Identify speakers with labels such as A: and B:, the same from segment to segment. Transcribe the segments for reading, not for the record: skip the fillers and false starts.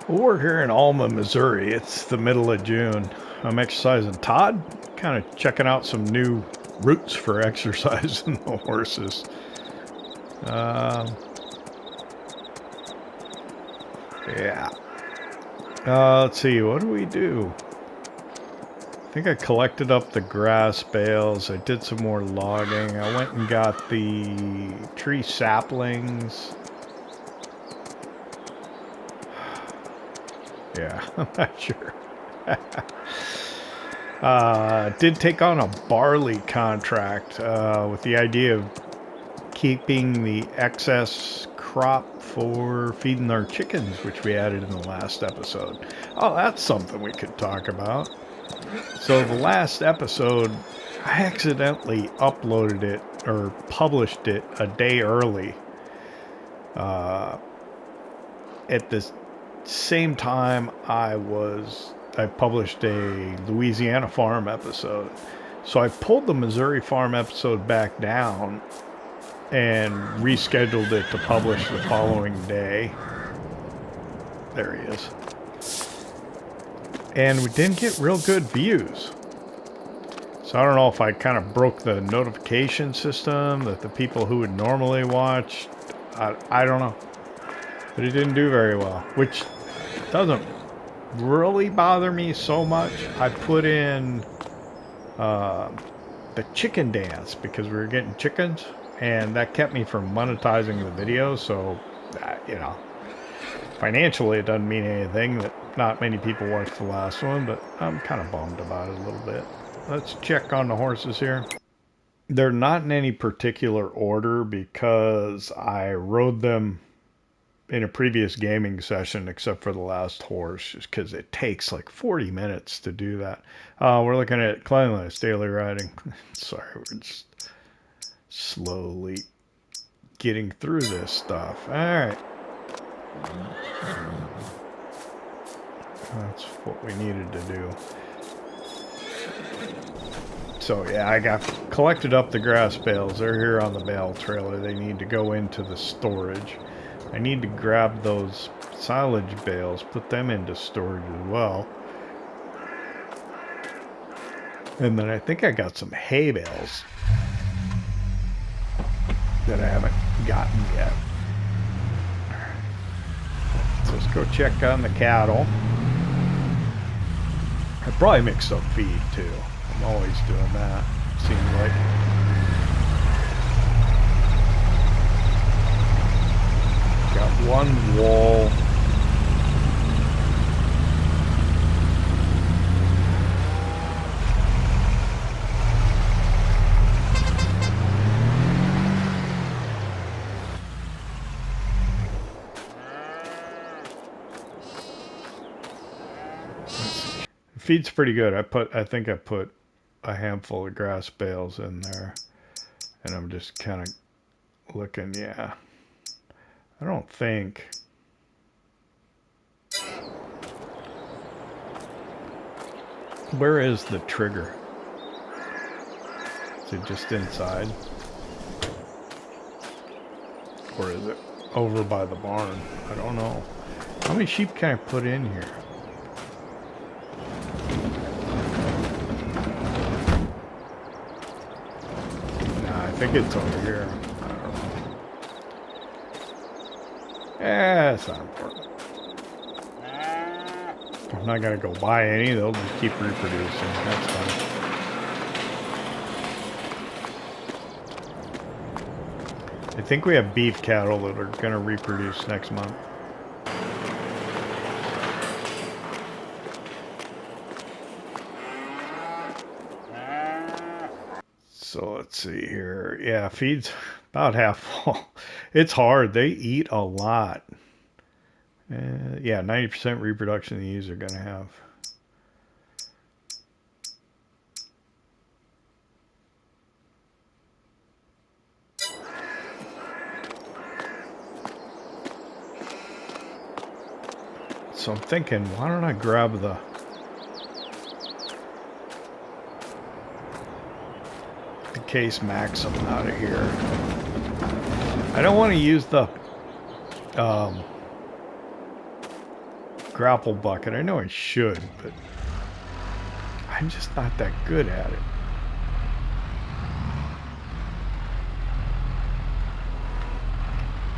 A: We're here in Alma, Missouri. It's the middle of June. I'm exercising Todd, kind of checking out some new routes for exercising the horses. Yeah. Let's see, what do we do? I think I collected up the grass bales. I did some more logging. I went and got the tree saplings. Yeah, I'm not sure. Did take on a barley contract with the idea of keeping the excess crop for feeding our chickens, which we added in the last episode. Oh, that's something we could talk about. So the last episode, I accidentally uploaded it or published it a day early. At this same time I published a Louisiana farm episode. So I pulled the Missouri farm episode back down and rescheduled it to publish the following day. There he is. And we didn't get real good views. So I don't know if I kind of broke the notification system that the people who would normally watch, I don't know. But it didn't do very well, which doesn't really bother me so much. I put in the chicken dance because we were getting chickens, and that kept me from monetizing the video. So, you know, financially it doesn't mean anything that not many people watched the last one, but I'm kind of bummed about it a little bit. Let's check on the horses here. They're not in any particular order because I rode them in a previous gaming session, except for the last horse, just because it takes like 40 minutes to do that. We're looking at cleanliness, daily riding. Sorry, we're just slowly getting through this stuff. All right. That's what we needed to do. So yeah, I collected up the grass bales. They're here on the bale trailer. They need to go into the storage. I need to grab those silage bales, put them into storage as well. And then I think I got some hay bales that I haven't gotten yet. So let's go check on the cattle. I probably mixed up feed too. I'm always doing that, seems like. Got one wall. Feed's pretty good. I think I put a handful of grass bales in there, and I'm just kind of looking. Yeah, I don't think. Where is the trigger? Is it just inside? Or is it over by the barn? I don't know. How many sheep can I put in here? Nah, I think it's over here. I don't know. Yeah, it's not important. I'm not gonna go buy any, they'll just keep reproducing. That's fine. I think we have beef cattle that are gonna reproduce next month. So let's see here. Yeah, feed's about half full. It's hard. They eat a lot. Yeah, 90% reproduction these are going to have. So I'm thinking, why don't I grab the case Mack something out of here. I don't want to use the grapple bucket. I know I should, but I'm just not that good at it.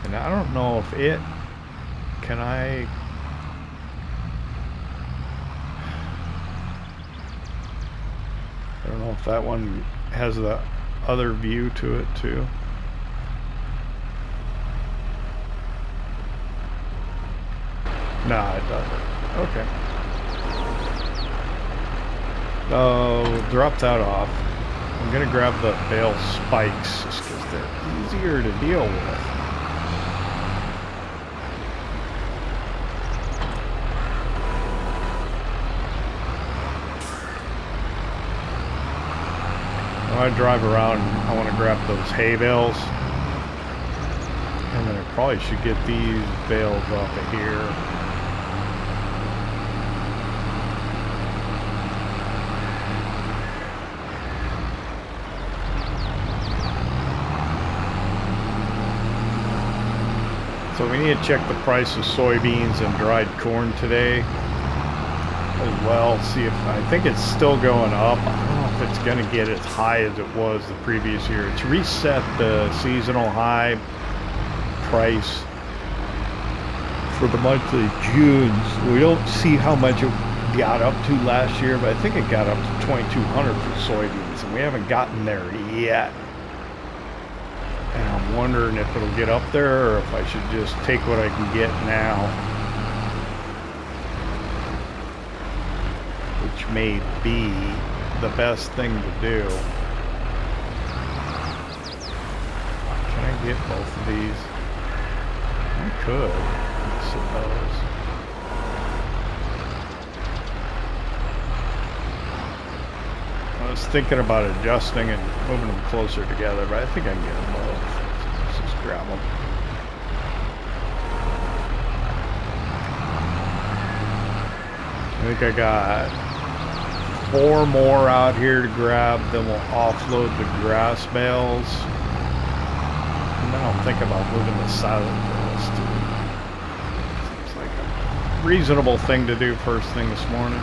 A: And I don't know if it... Can I... I don't know if that one has the other view to it too. Nah, it doesn't. Okay. So, drop that off. I'm gonna grab the bale spikes just because they're easier to deal with. When I drive around, I want to grab those hay bales. And then I probably should get these bales off of here. So we need to check the price of soybeans and dried corn today as well. See if, I think it's still going up. I don't know if it's going to get as high as it was the previous year. It's reset the seasonal high price for the month of June. So we don't see how much it got up to last year, but I think it got up to 2,200 for soybeans, and we haven't gotten there yet. And I'm wondering if it'll get up there or if I should just take what I can get now. Which may be the best thing to do. Can I get both of these? I could, I suppose. I was thinking about adjusting and moving them closer together, but I think I can get them both. Let's just grab them. I think I got 4 more out here to grab, then we'll offload the grass bales. And then I'll think about moving the silage bales too. Seems like a reasonable thing to do first thing this morning.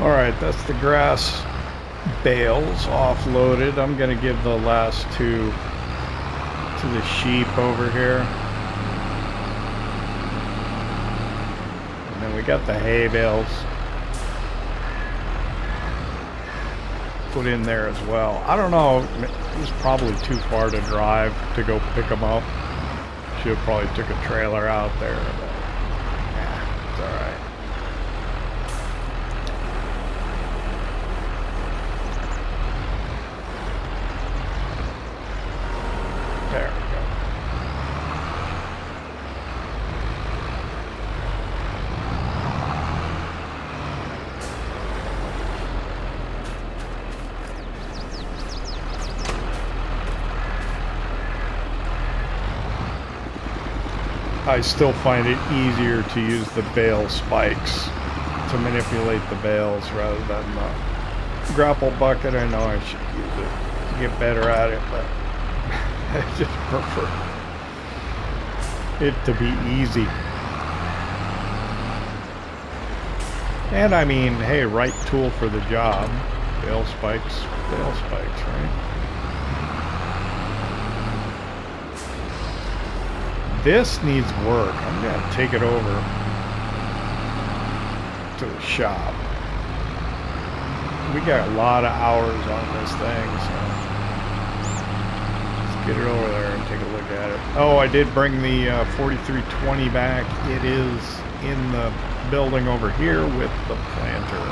A: Alright, that's the grass bales offloaded. I'm going to give the last 2 to the sheep over here. And then we got the hay bales put in there as well. I don't know, it was probably too far to drive to go pick them up. Should have probably took a trailer out there, but yeah, it's alright. There we go. I still find it easier to use the bale spikes to manipulate the bales rather than the grapple bucket. I know I should use it to get better at it, but I just prefer it to be easy. And I mean, hey, right tool for the job. Bale spikes, right? This needs work. I'm going to take it over to the shop. We got a lot of hours on this thing, so let's get it over there and take a look at it. Oh, I did bring the 4320 back. It is in the building over here with the planter.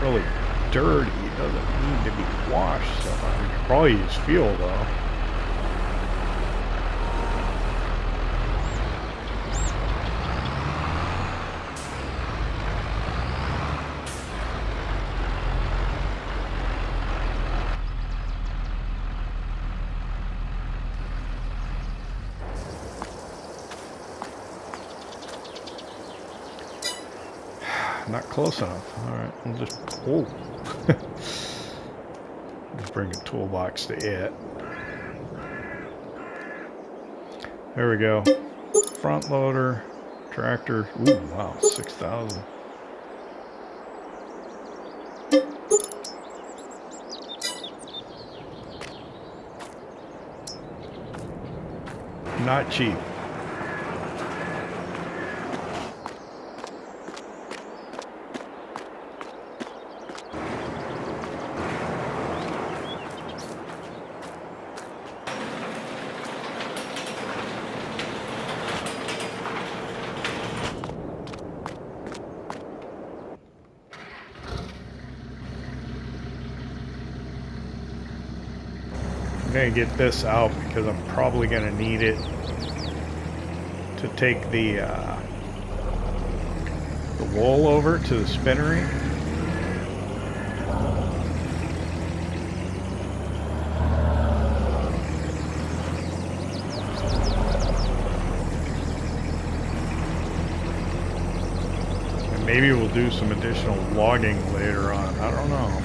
A: Really dirty, doesn't need to be washed so much. We could probably use fuel though. Not close enough. Alright, we'll just... Oh! Just bring a toolbox to it. There we go. Front loader, tractor. Ooh, wow, 6,000. Not cheap. I'm going to get this out because I'm probably going to need it to take the wool over to the spinnery. And maybe we'll do some additional logging later on. I don't know.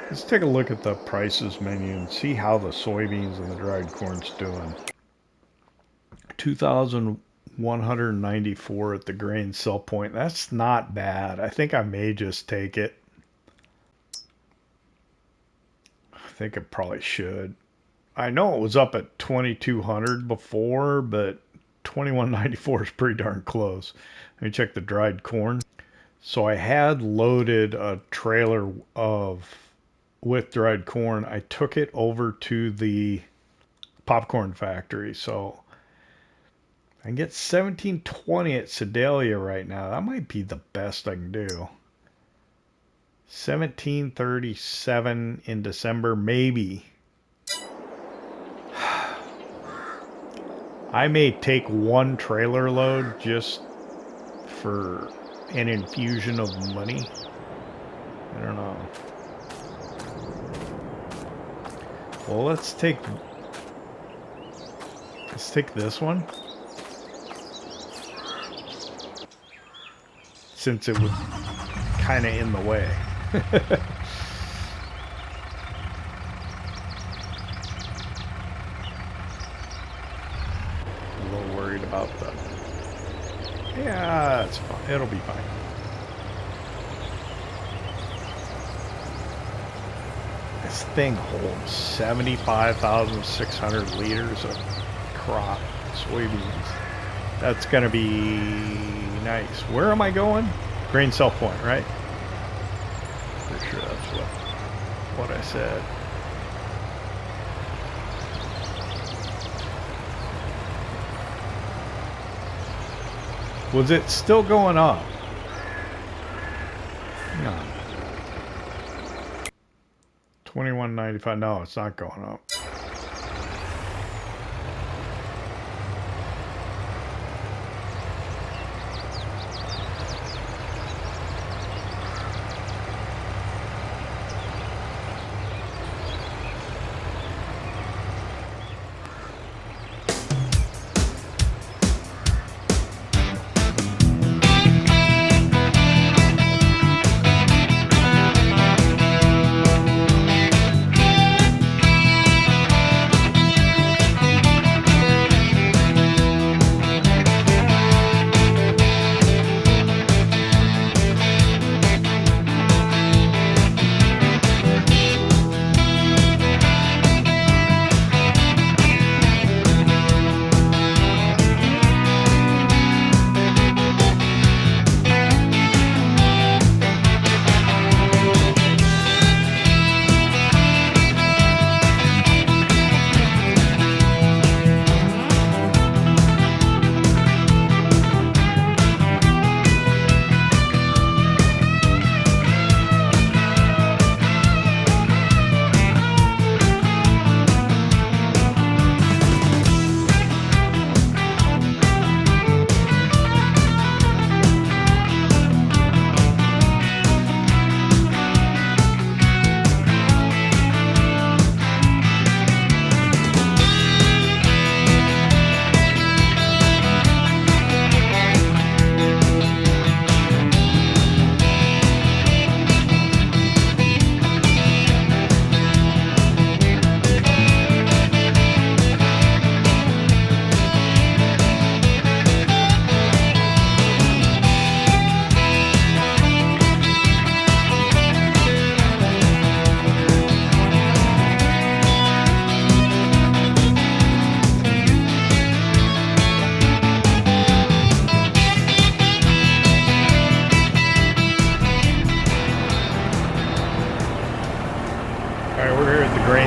A: Let's take a look at the prices menu and see how the soybeans and the dried corn's doing. 2,194 at the grain sell point. That's not bad. I think I may just take it. I think I probably should. I know it was up at 2,200 before, but 2,194 is pretty darn close. Let me check the dried corn. So I had loaded a trailer with dried corn. I took it over to the popcorn factory, so I can get 1720 at Sedalia right now. That might be the best I can do. 1737 in December, maybe. I may take one trailer load just for an infusion of money. I don't know. Well, let's take this one, since it was kind of in the way. A little worried about the... Yeah, it's fine. It'll be fine. This thing holds 75,600 liters of crop soybeans. That's gonna be nice. Where am I going? Grain sell point, right? Pretty sure that's what I said. Was it still going up? No. 21.95. No, it's not going up.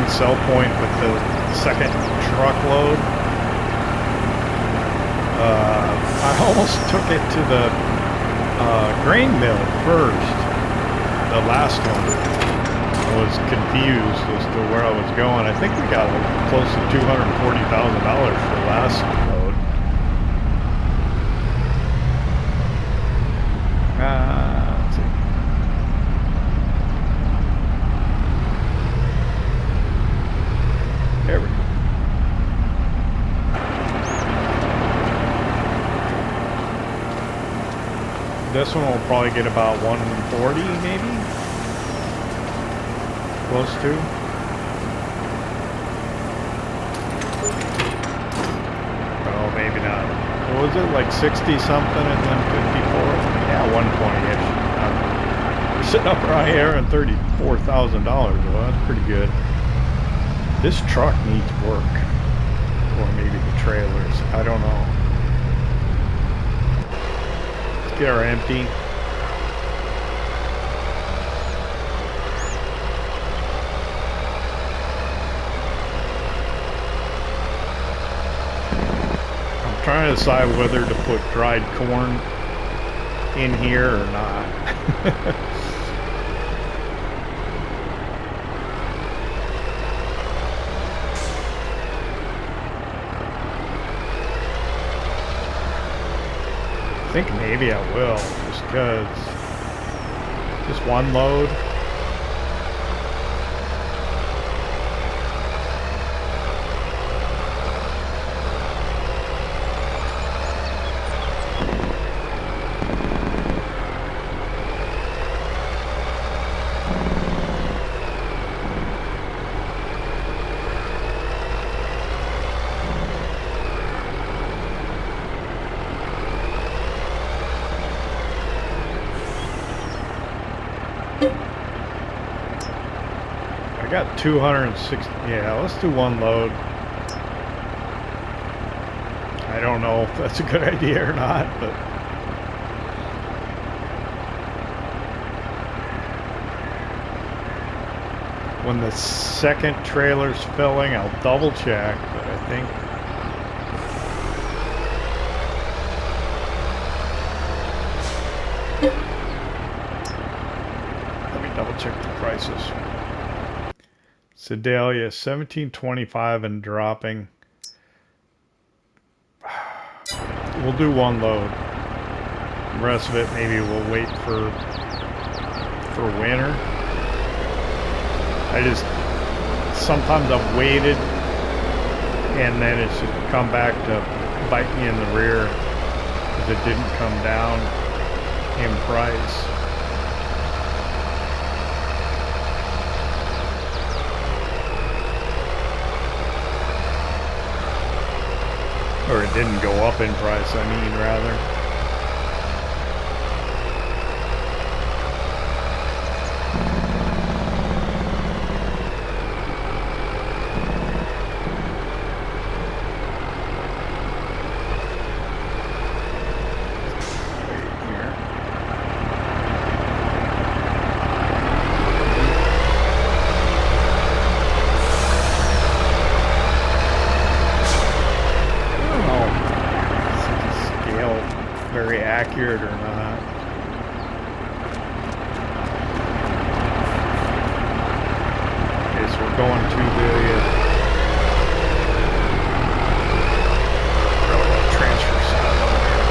A: Sell point with the second truckload. I almost took it to the grain mill first, the last one. I was confused as to where I was going. I think we got close to $240,000 for the last load. Let's see. There we go. This one will probably get about 140 maybe? Close to. Oh, maybe not. What was it, like 60 something and then 54? Yeah, 120-ish. We're sitting up right here at $34,000. Well, that's pretty good. This truck needs work. Or maybe the trailers. I don't know. Let's get our empty. I'm trying to decide whether to put dried corn in here or not. I think maybe I will, just because just one load. I got 260. Yeah, let's do one load. I don't know if that's a good idea or not, but when the second trailer's filling, I'll double check, but I think let me double check the prices. Sedalia 1725 and dropping. We'll do one load. The rest of it maybe we'll wait for winter. I just sometimes I've waited and then it's just come back to bite me in the rear because it didn't come down in price. Or it didn't go up in price, I mean, rather. Accurate or not. Okay, so we're going to the transfer side over here.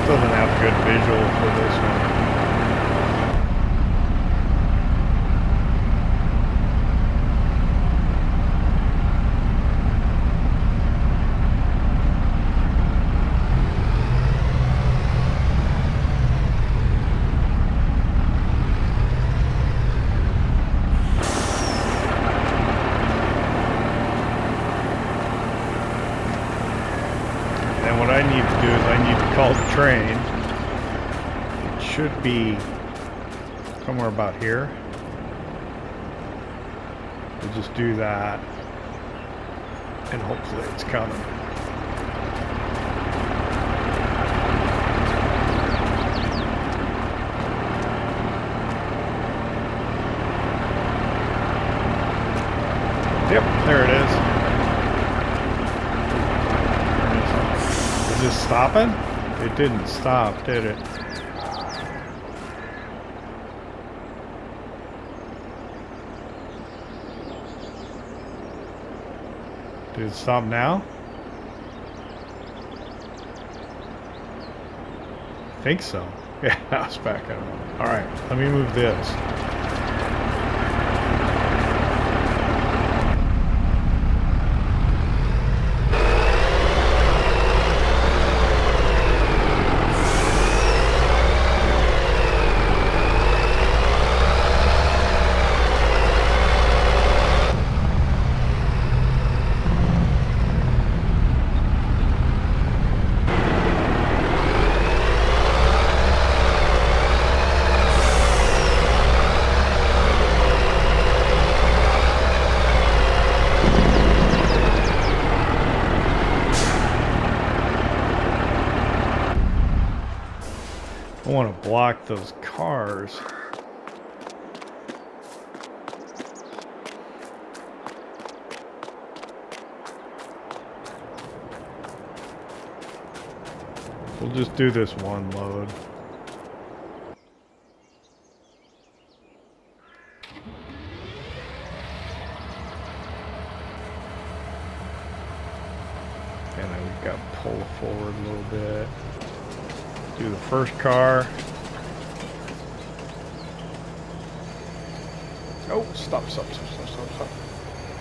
A: Doesn't have good visual for this one. And what I need to do is I need to call the train. It should be somewhere about here. We'll just do that and hopefully it's coming. Yep, there it is. Is this stopping? It didn't stop, did it? Did it stop now? I think so. Yeah, now it's back up. Alright, let me move this. I want to block those cars. We'll just do this one load. And then we've got to pull forward a little bit. Do the first car. Oh, stop.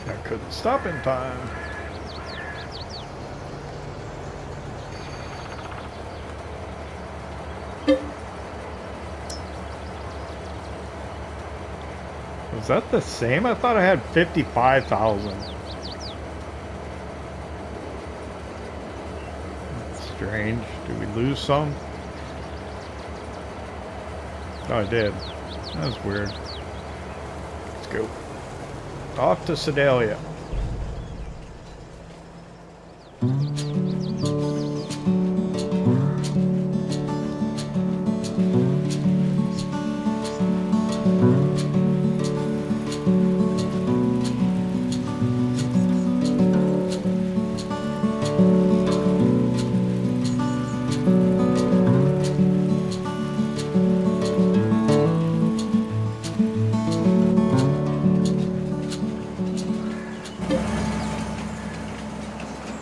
A: I couldn't stop in time. Is that the same? I thought I had 55,000. That's strange. Did we lose some? Oh, I did. That was weird. Let's go. Off to Sedalia.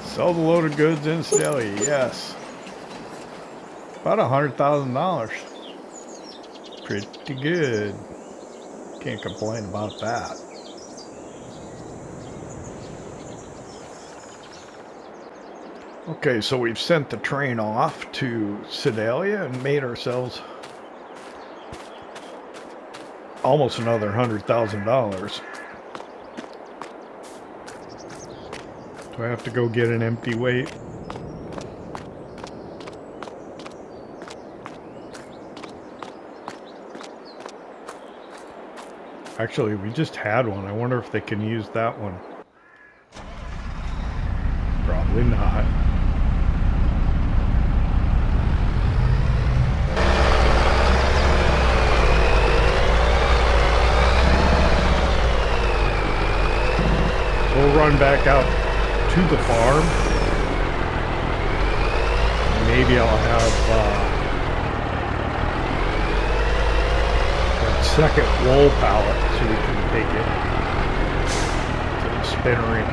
A: Sell the loaded goods in Sedalia, yes. About $100,000. Pretty good. Can't complain about that. Okay, so we've sent the train off to Sedalia and made ourselves almost another $100,000. Do I have to go get an empty weight? Actually, we just had one. I wonder if they can use that one. Probably not. So we'll run back out to the farm. Maybe I'll have that second wool pallet so we can take it to the spinnery.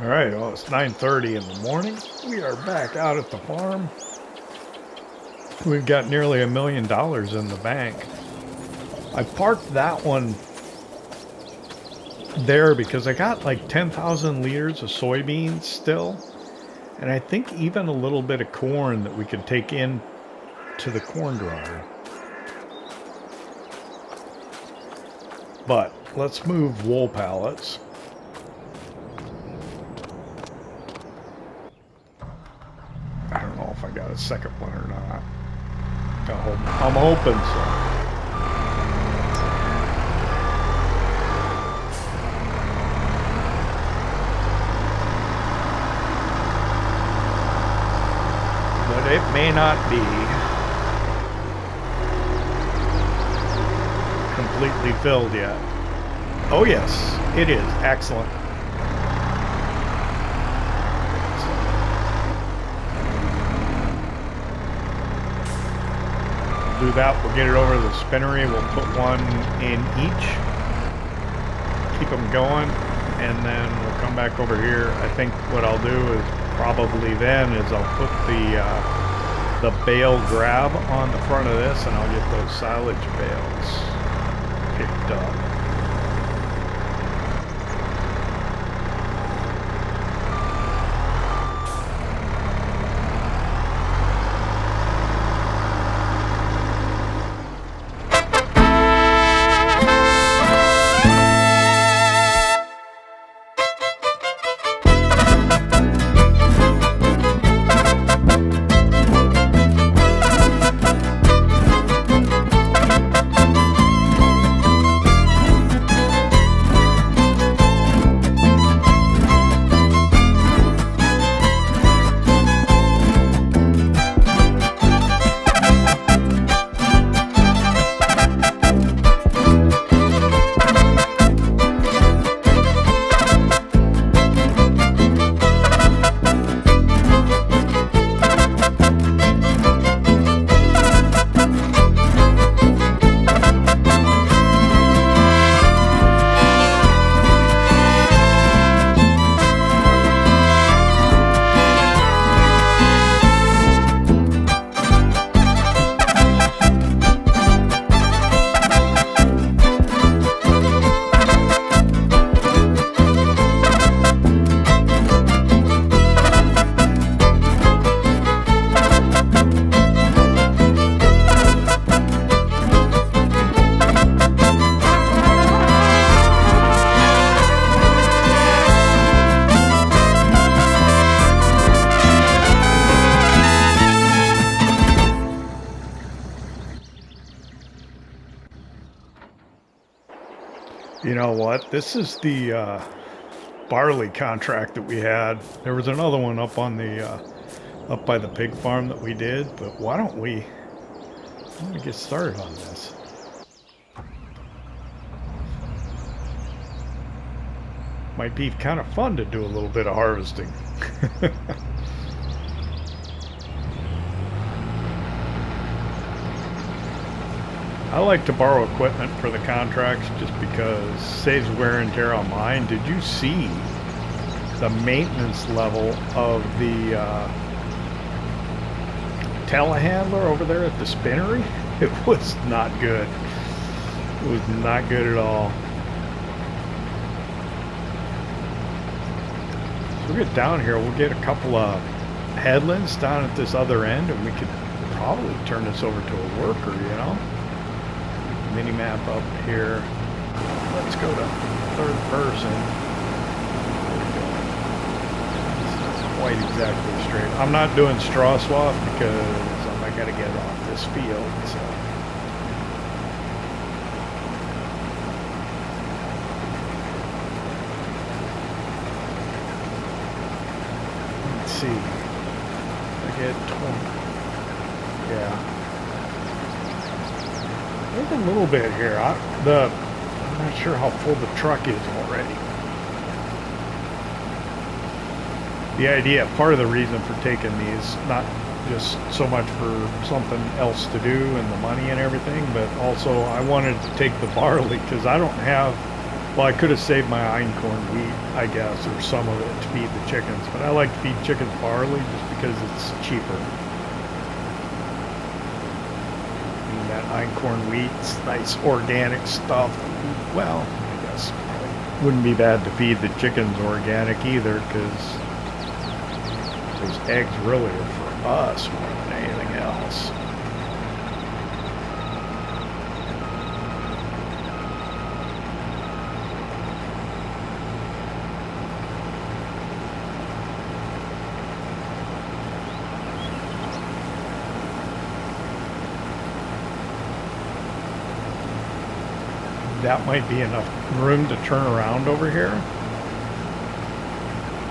A: Alright, well, it's 9:30 in the morning. We are back out at the farm. We've got nearly $1 million in the bank. I parked that one there because I got like 10,000 liters of soybeans still. And I think even a little bit of corn that we could take in to the corn dryer. But let's move wool pallets. I don't know if I got a second one or not. I'm hoping so. But it may not be completely filled yet. Oh yes, it is. Excellent. Do that, we'll get it over to the spinnery, we'll put one in each, keep them going, and then we'll come back over here. I think what I'll do is probably then is I'll put the bale grab on the front of this, and I'll get those silage bales picked up. know what? This is the barley contract that we had. There was another one up on the up by the pig farm that we did, but why don't we get started on this? Might be kind of fun to do a little bit of harvesting. I like to borrow equipment for the contracts just because it saves wear and tear on mine. Did you see the maintenance level of the telehandler over there at the spinnery? It was not good. It was not good at all. So we'll get down here. We'll get a couple of headlands down at this other end, and we could probably turn this over to a worker, you know? Mini map up here. Let's go to third person. It's not quite exactly straight. I'm not doing straw swath because I'm not gonna get off this field. So let's see. I get 20. Yeah. There's a little bit here. I'm not sure how full the truck is already. The idea, part of the reason for taking these, not just so much for something else to do and the money and everything, but also I wanted to take the barley because I don't have, well, I could have saved my einkorn wheat, I guess, or some of it to feed the chickens, but I like to feed chickens barley just because it's cheaper. Einkorn wheat, nice organic stuff. Well, I guess wouldn't be bad to feed the chickens organic either, because those eggs really are for us more than anything else. That might be enough room to turn around over here.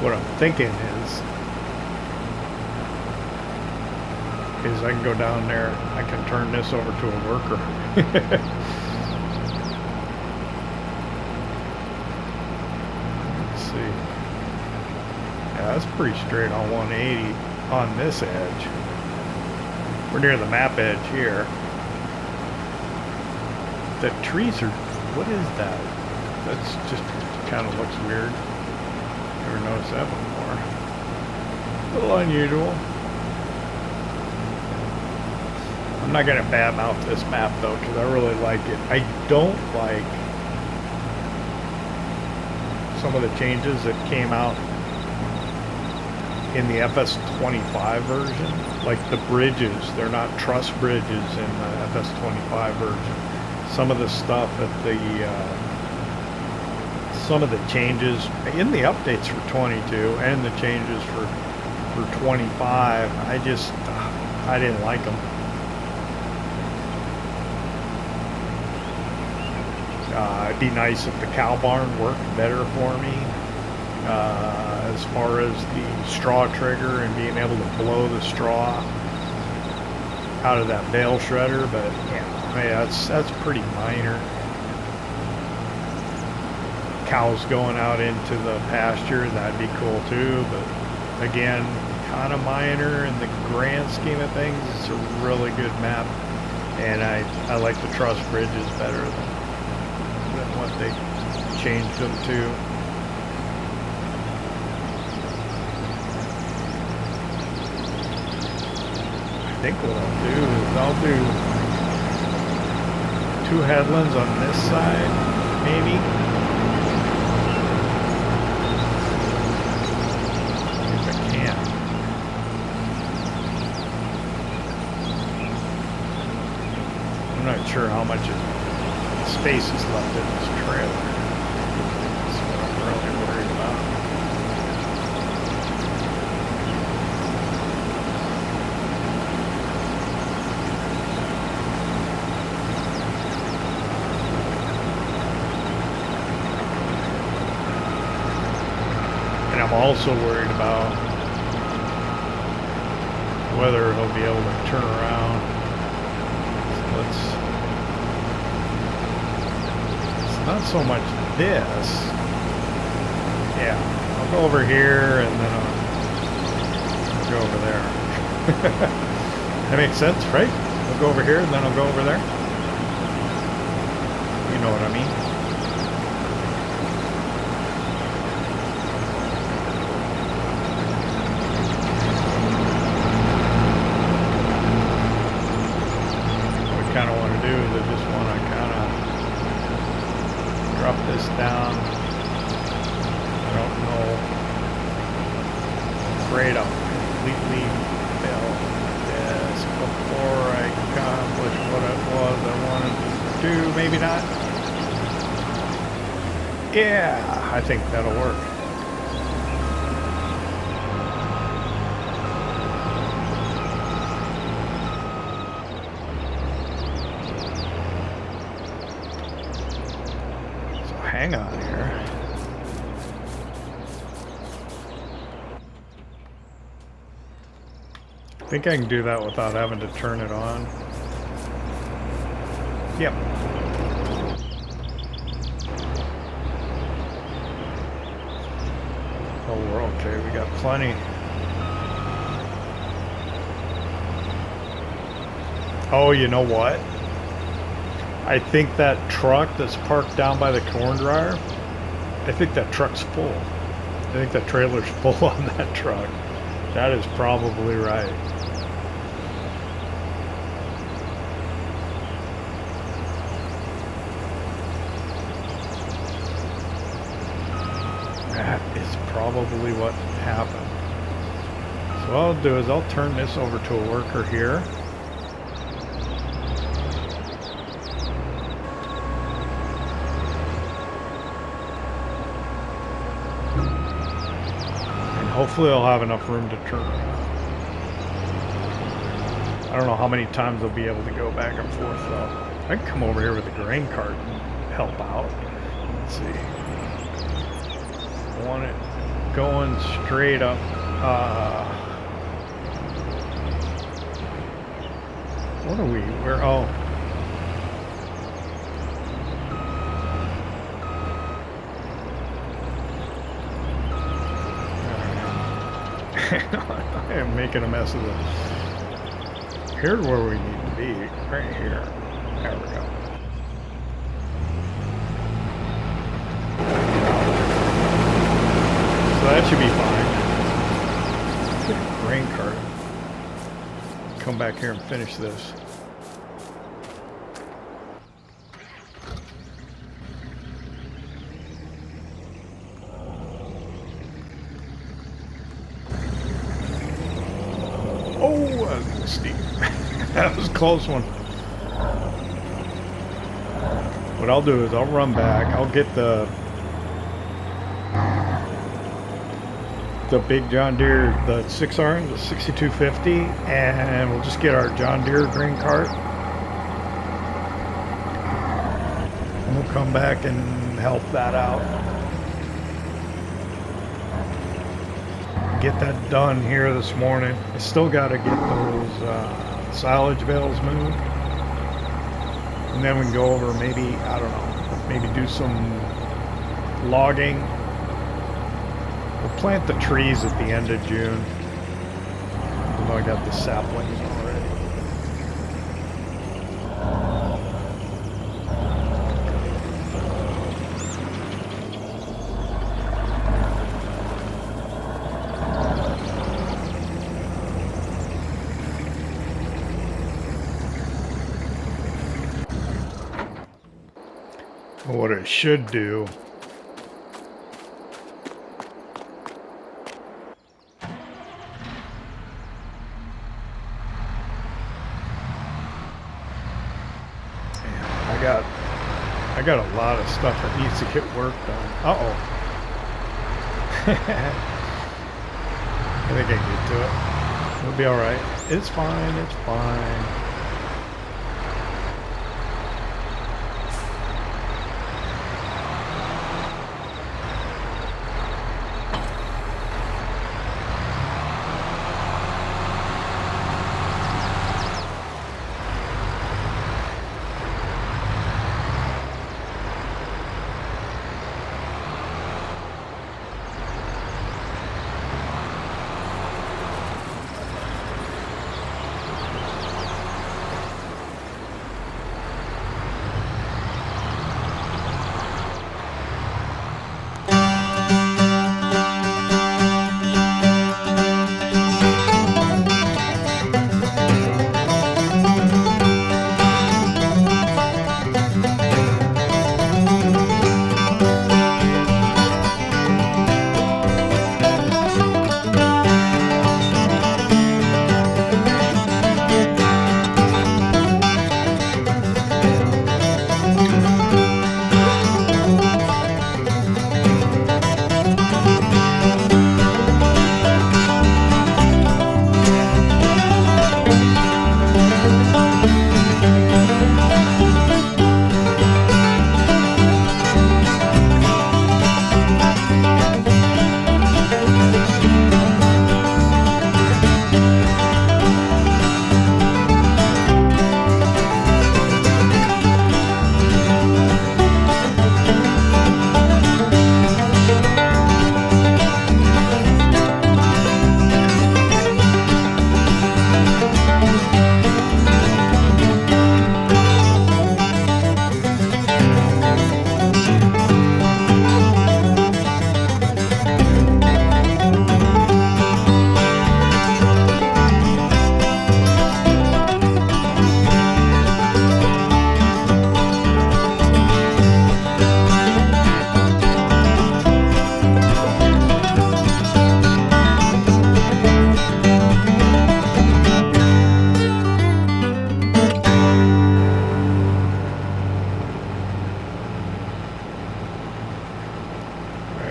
A: What I'm thinking is I can go down there, I can turn this over to a worker. Let's see. Yeah, that's pretty straight on 180 on this edge. We're near the map edge here. The trees are, what is that? That's just kind of looks weird. Never noticed that before. A little unusual. I'm not going to badmouth this map though, because I really like it. I don't like some of the changes that came out in the FS25 version. Like the bridges, they're not truss bridges in the FS25 version. Some of the stuff at the, some of the changes in the updates for 22 and the changes for 25, I didn't like them. It'd be nice if the cow barn worked better for me, as far as the straw trigger and being able to blow the straw out of that bale shredder, but yeah, that's pretty minor. Cows going out into the pasture, that'd be cool too, but again, kind of minor in the grand scheme of things. It's a really good map, and I like the truss bridges better than what they changed them to. I think what I'll do is I'll do 2 headlands on this side, maybe. If I can. I'm not sure how much space is left in this trailer. That's what I'm really worried about. I'm also worried about whether he'll be able to turn around. So it's not so much this. Yeah, I'll go over here and then I'll go over there. That makes sense, right? I'll go over here and then I'll go over there. You know what I mean? Kind of want to do is I just want to kind of drop this down. I don't know. I'm afraid I'll completely fail this before I accomplish what it was I wanted to do. Maybe not. Yeah, I think that'll work. Hang on here. I think I can do that without having to turn it on. Yep. Oh, we're okay. We got plenty. Oh, you know what? I think that truck that's parked down by the corn dryer, I think that truck's full. I think that trailer's full on that truck. That is probably right. That is probably what happened. So what I'll do is I'll turn this over to a worker here. Hopefully I'll have enough room to turn around. I don't know how many times I'll be able to go back and forth though. I can come over here with the grain cart and help out. Let's see. I want it going straight up. What are we? Where? Oh. I am making a mess of this. Here's where we need to be, right here. There we go. So that should be fine. Grain cart. Come back here and finish this. That was a close one. What I'll do is I'll run back. I'll get the big John Deere, the 6R, the 6250, and we'll just get our John Deere grain cart. And we'll come back and help that out. Get that done here this morning. I still got to get those silage bales moved, and then we can go over maybe, I don't know, maybe do some logging. We'll plant the trees at the end of June. Even though I got the saplings already. What it should do I got a lot of stuff that needs to get worked on. Uh-oh. I think I can get to it. It'll be alright. It's fine, it's fine.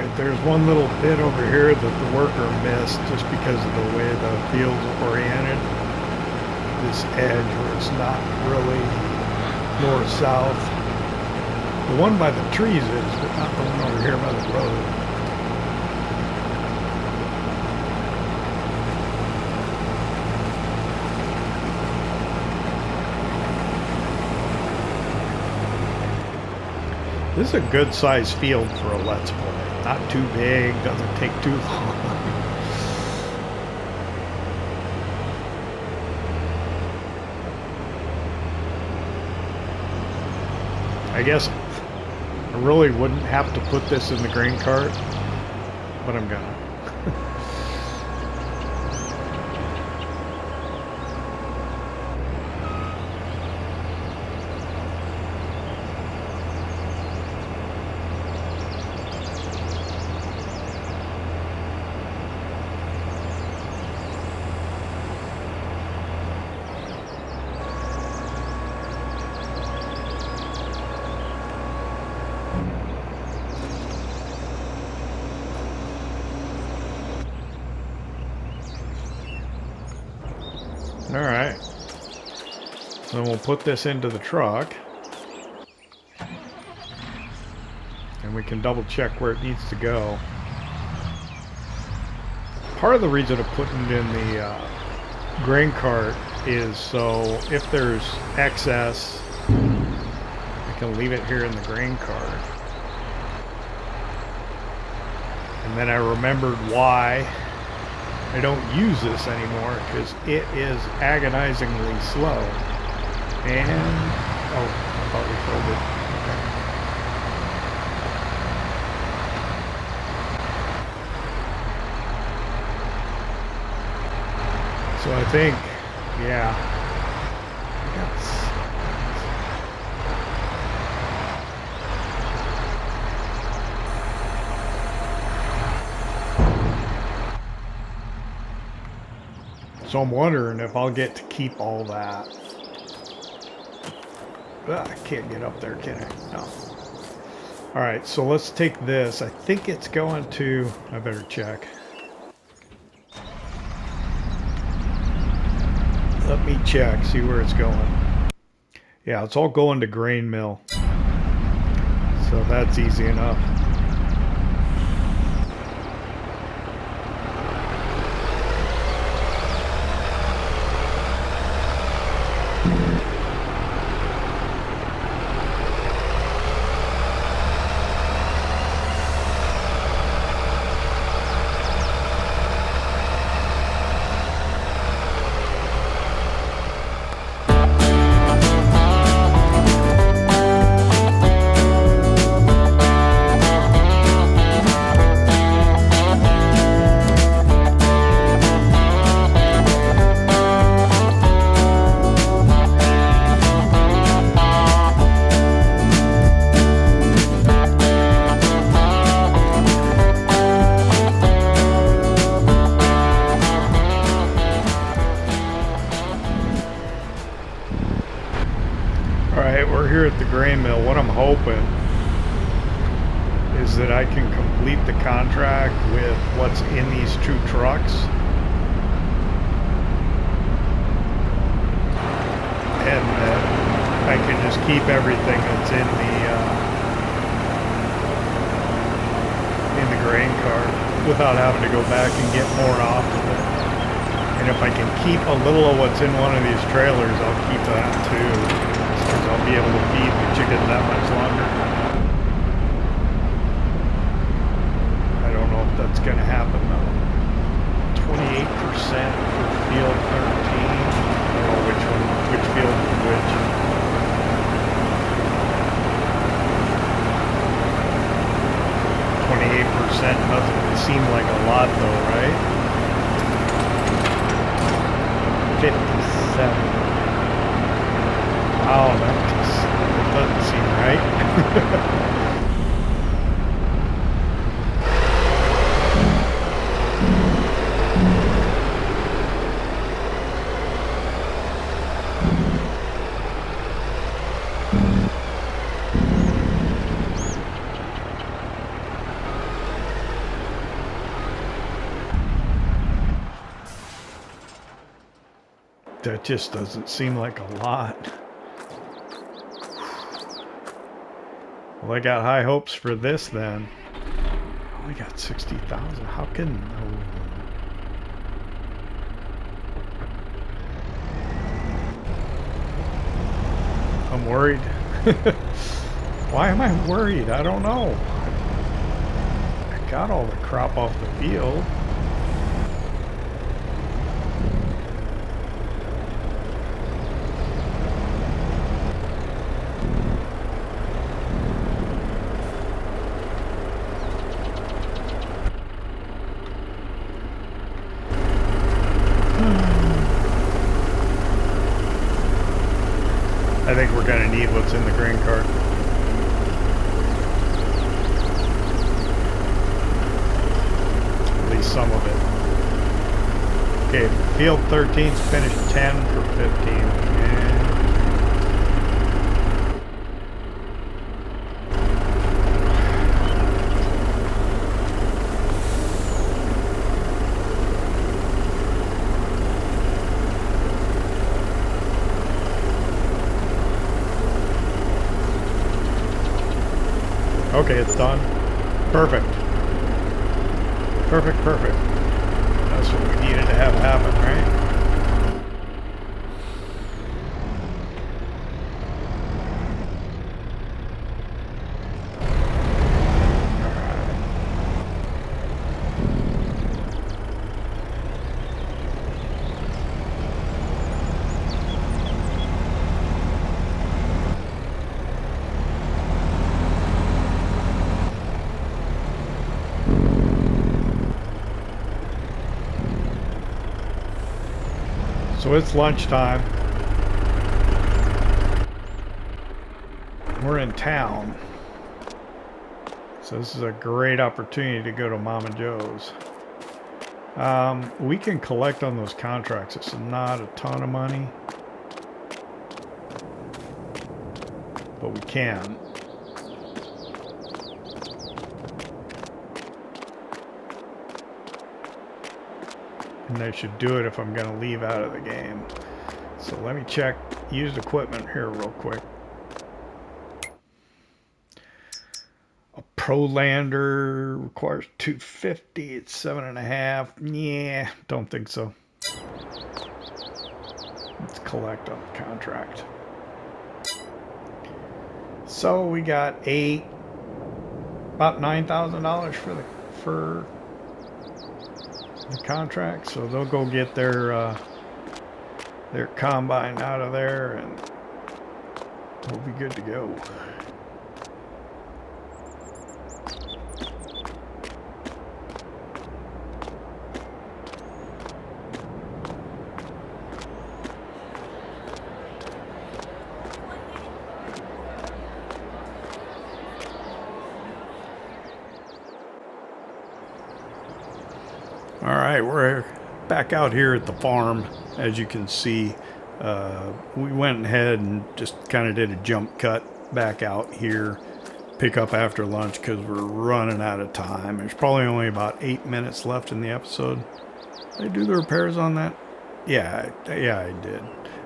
A: Alright, there's one little bit over here that the worker missed just because of the way the field's oriented. This edge where it's not really north-south. The one by the trees is, but not the one over here by the road. This is a good sized field for a Let's Play. Not too big, doesn't take too long. I guess I really wouldn't have to put this in the grain cart, but I'm gonna. Alright, then we'll put this into the truck and we can double check where it needs to go. Part of the reason of putting it in the grain cart is so if there's excess, I can leave it here in the grain cart. And then I remembered why I don't use this anymore, because it is agonizingly slow. And oh, I thought we filled it. Okay. So I think, yeah, I got so I'm wondering if I'll get to keep all that. I can't get up there, can I? No. Alright, so let's take this. I think it's going to... I better check. Let me check, see where it's going. Yeah, it's all going to grain mill. So that's easy enough. At the grain mill, what I'm hoping is that I can complete the contract with what's in these two trucks, and that I can just keep everything that's in the grain cart without having to go back and get more off of it. And if I can keep a little of what's in one of these trailers, I'll keep that too. I'll be able to feed the chickens that much longer. I don't know if that's going to happen though. 28% for field 13. I don't know which field is which. Doesn't seem like a lot though, right? 57. Wow, that doesn't seem right. that just doesn't seem like a lot. Well, I got high hopes for this then. I only got 60,000. How can... no? I'm worried. Why am I worried? I don't know. I got all the crop off the field. I think we're going to need what's in the grain cart. At least some of it. Okay, field 13's finished 10 for 15. Okay, it's done. Perfect. Perfect, perfect. That's what we needed to have happen, right? So it's lunchtime. We're in town. So this is a great opportunity to go to Mama Joe's. We can collect on those contracts. It's not a ton of money, but we can. And I should do it if I'm going to leave out of the game. So let me check used equipment here real quick. A Prolander requires 250. It's 7.5. Yeah, don't think so. Let's collect on the contract. So we got about $9,000 for the contract, so they'll go get their combine out of there and we'll be good to go. Alright, we're back out here at the farm. As you can see, we went ahead and just kind of did a jump cut back out here, pick up after lunch because we're running out of time. There's probably only about 8 minutes left in the episode. Did I do the repairs on that? Yeah, I did.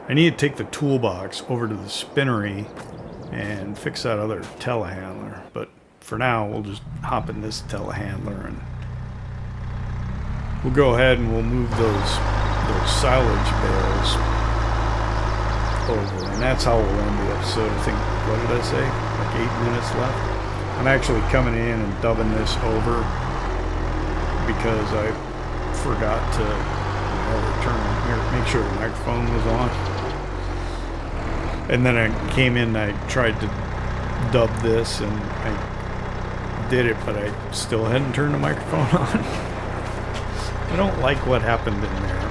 A: I need to take the toolbox over to the spinnery and fix that other telehandler, but for now we'll just hop in this telehandler and we'll go ahead and we'll move those silage bales over, and that's how we'll end the episode. I think, what did I say? Like 8 minutes left. I'm actually coming in and dubbing this over because I forgot to make sure the microphone was on. And then I came in and I tried to dub this and I did it, but I still hadn't turned the microphone on. I don't like what happened in there.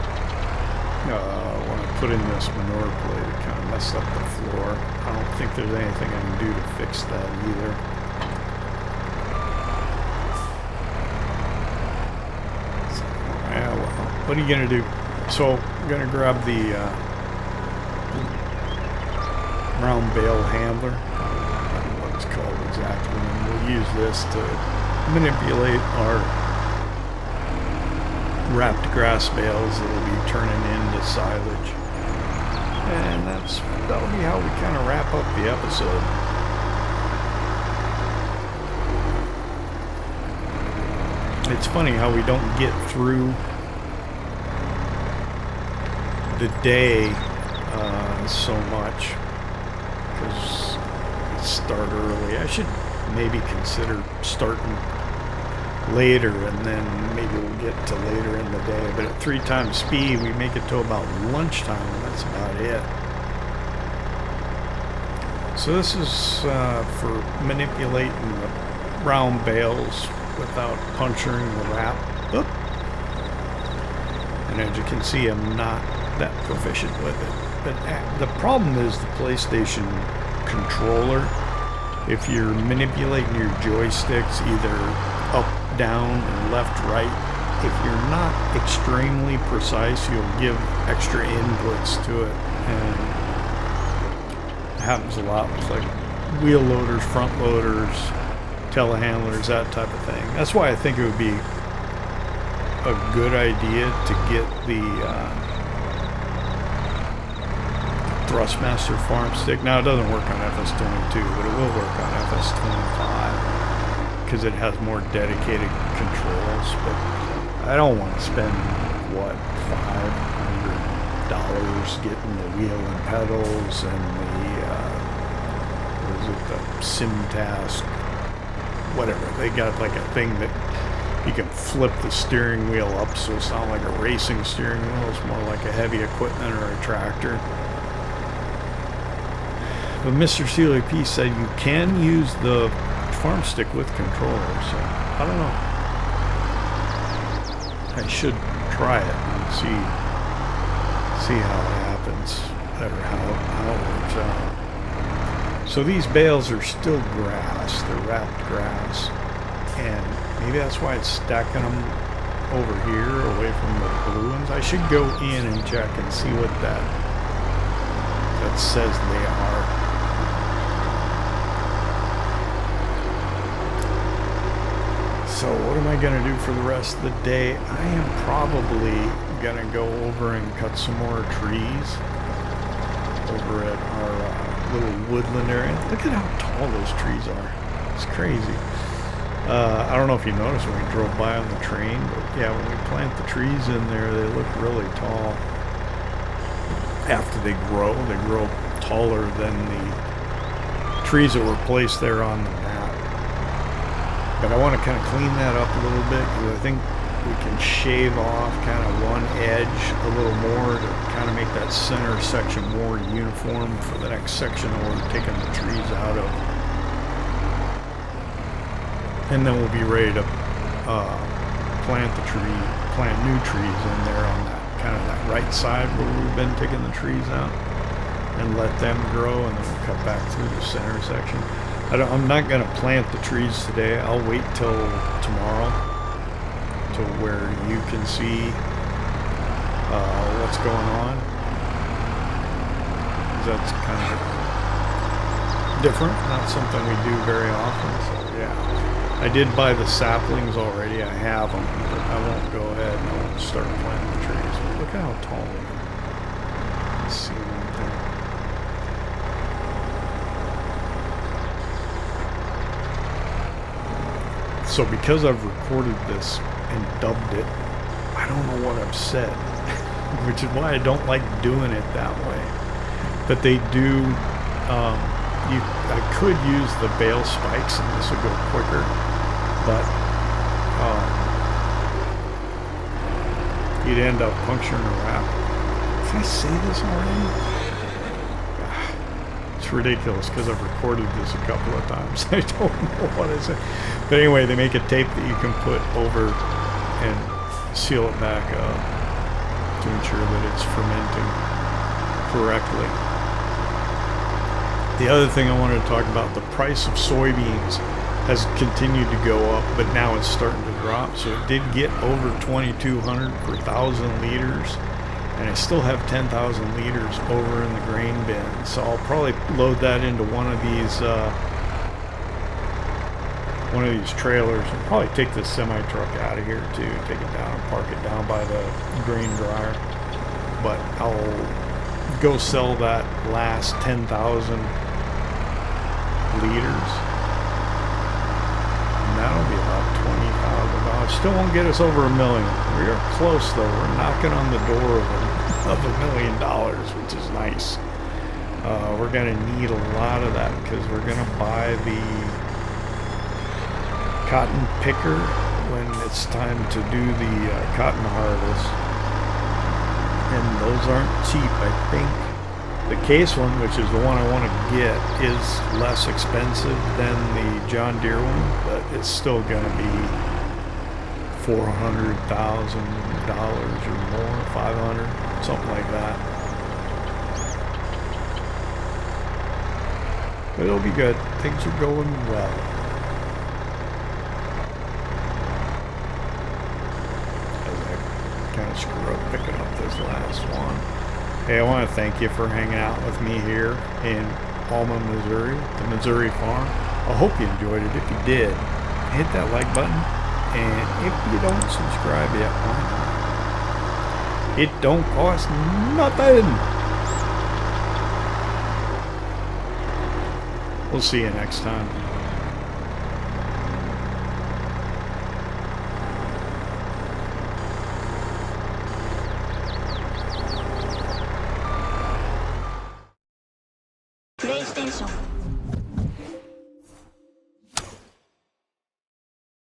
A: When I put in this manure plate, it kind of messed up the floor. I don't think there's anything I can do to fix that either. So, yeah, well, what are you going to do? So, I'm going to grab the round bale handler. I don't know what it's called exactly. And we'll use this to manipulate our wrapped grass bales that'll be turning into silage. And that'll be how we kind of wrap up the episode. It's funny how we don't get through the day so much because we start early. I should maybe consider starting later, and then maybe we'll get to later in the day. But at 3 times speed, we make it to about lunchtime, and that's about it. So this is for manipulating the round bales without puncturing the wrap. Oop. And as you can see, I'm not that proficient with it. But the problem is the PlayStation controller. If you're manipulating your joysticks either up, down, or left, right, if you're not extremely precise, you'll give extra inputs to it. And it happens a lot with like wheel loaders, front loaders, telehandlers, that type of thing. That's why I think it would be a good idea to get the Thrustmaster farm stick. Now it doesn't work on FS22, but it will work on FS25 because it has more dedicated controls. But I don't want to spend what, $500 getting the wheel and pedals and the SimTask, whatever. They got like a thing that you can flip the steering wheel up, so it's not like a racing steering wheel. It's more like a heavy equipment or a tractor. But Mr. CeloP said you can use the farm stick with controller, so I don't know. I should try it and see how it happens, or how it works out. So these bales are still grass, they're wrapped grass, and maybe that's why it's stacking them over here away from the blue ones. I should go in and check and see what that says they are. So what am I going to do for the rest of the day? I am probably going to go over and cut some more trees over at our little woodland area. Look at how tall those trees are. It's crazy. I don't know if you noticed when we drove by on the train, but yeah, when we plant the trees in there, they look really tall. After they grow taller than the trees that were placed there on the map. But I want to kind of clean that up a little bit because I think we can shave off kind of one edge a little more to kind of make that center section more uniform for the next section that we're taking the trees out of. And then we'll be ready to plant new trees in there on that kind of that right side where we've been taking the trees out, and let them grow, and then we'll cut back through the center section. I'm not going to plant the trees today. I'll wait till tomorrow to where you can see what's going on. That's kind of different, not something we do very often. So yeah, I did buy the saplings already. I have them, but I won't go ahead and I won't start planting the trees. But look at how tall they are. Let's see right there. So because I've recorded this and dubbed it, I don't know what I've said, which is why I don't like doing it that way. But they do, I could use the bale spikes and this would go quicker, but you'd end up puncturing a wrap. Did I say this already? It's ridiculous because I've recorded this a couple of times. I don't know what I said. But anyway, they make a tape that you can put over and seal it back up to ensure that it's fermenting correctly. The other thing I wanted to talk about, the price of soybeans has continued to go up, but now it's starting to drop. So it did get over 2,200 per 1,000 liters. And I still have 10,000 liters over in the grain bin. So I'll probably load that into one of these trailers. I'll probably take this semi truck out of here too, take it down and park it down by the grain dryer. But I'll go sell that last 10,000 liters. And that'll be about $20,000. Still won't get us over $1 million. We are close though. We're knocking on the door of $1 million, which is nice. We're gonna need a lot of that because we're gonna buy the cotton picker when it's time to do the cotton harvest. And those aren't cheap. I think the case one, which is the one I want to get, is less expensive than the John Deere one, but it's still going to be $400,000 or more, 500, something like that. But it'll be good. Things are going well. Kind of screw up picking up this last one. Hey, I want to thank you for hanging out with me here in Alma, Missouri, the Missouri farm. I hope you enjoyed it. If you did, hit that like button, and if you don't subscribe yet, why not? It don't cost nothing. We'll see you next time.